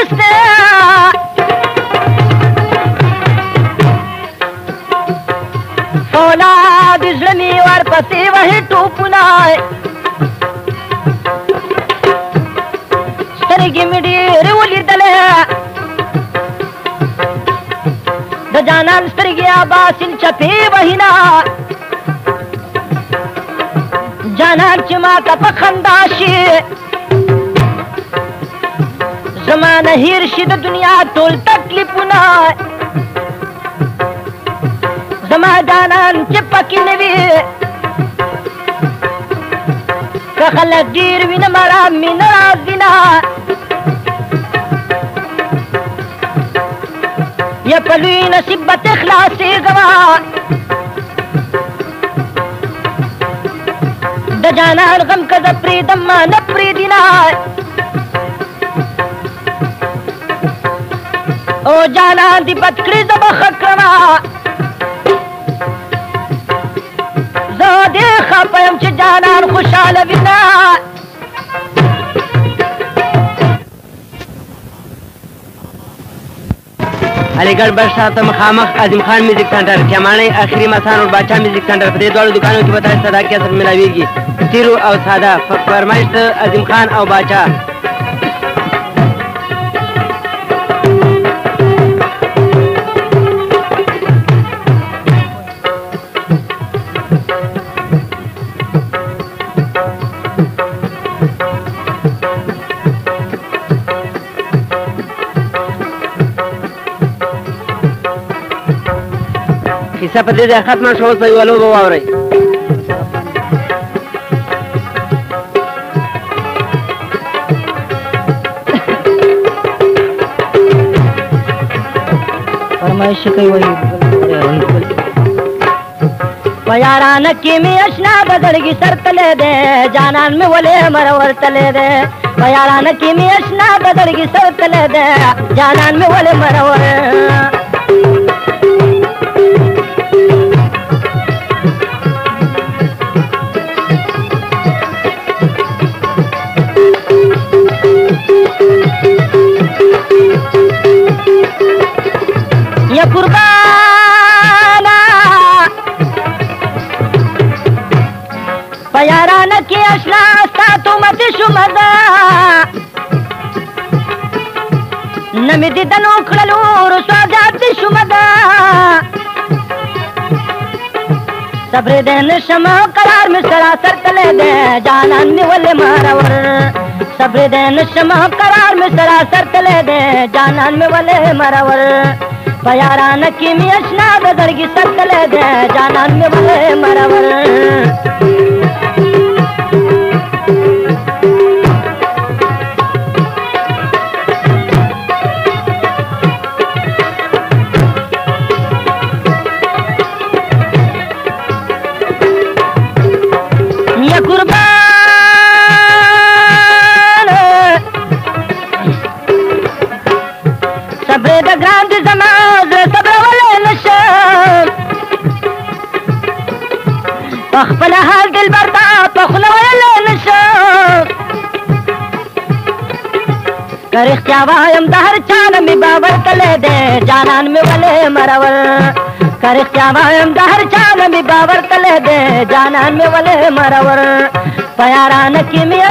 वाغسته فولاد زلمی ورپسې وهي ټوپونه سترګې مې ډېرې ولیدلې د جانان سترګې اباسین چپې وهینا جانان چې ماته په خندا شي زما نه هېر شي د دنیا ټول تکلیفونه زما جانان چې پکې نه وي که خلک ډېر وي نه مړه مې نه راځي نه یا په لوی نصیب به ته خلاصېږمه د جانان غم که زه پرېږدم ما نه پرېږدي نه او جانان دې بد کړي زه به ښه کړمه زه دې خفه یم چې جانان خوشحاله وي نه علیګړ بس ته مخامخ عظیم خان میوزیک سنټر کیماڼۍ اخري مسان او باچا میوزیک سنټر په دې دواړو دکانونو کې به تاسو ته دا کیسټ ملاویږي تیرو او ساده فرمایش د عظیم خان او باچا کیسه په دې ځای ختمه شوه اوس به یوه لوبه واورئ فرمایش کوي وایي په یارانه کې مې اشنا د زړګي سر تللی دی جانان مې ولې مرور تللی دی په یارانه کې مې اشنا د زړګي سر تللی دی جانان مې ولې مرور یا قربانا په یارانه کې اشنا ستا تومت شومه ده نه مې دیدنو کړلو رسوا زیات شومه ده صبر دې نشم قرار مې سراسر تللی دی جانان مې ولې مرور صبر دې نشم قرار مې سراسر تللی دی جانان مې ولې مرور په یارانه کې مې اشنا د زړګي سر تللی دی جانان مې ولې مرور یا قربان صبر د ګران دي زما زړه صبرولی نشم په خپل حال دلبر ته په خوله ویلی نشم که رښتیا وایم د هر چا نه مې باور تللی دی جانان مې ولې مرور که رښتیا وایم د هر چا نه مې باور تللی دی جانان مې ولې مرور په یارانه کې مې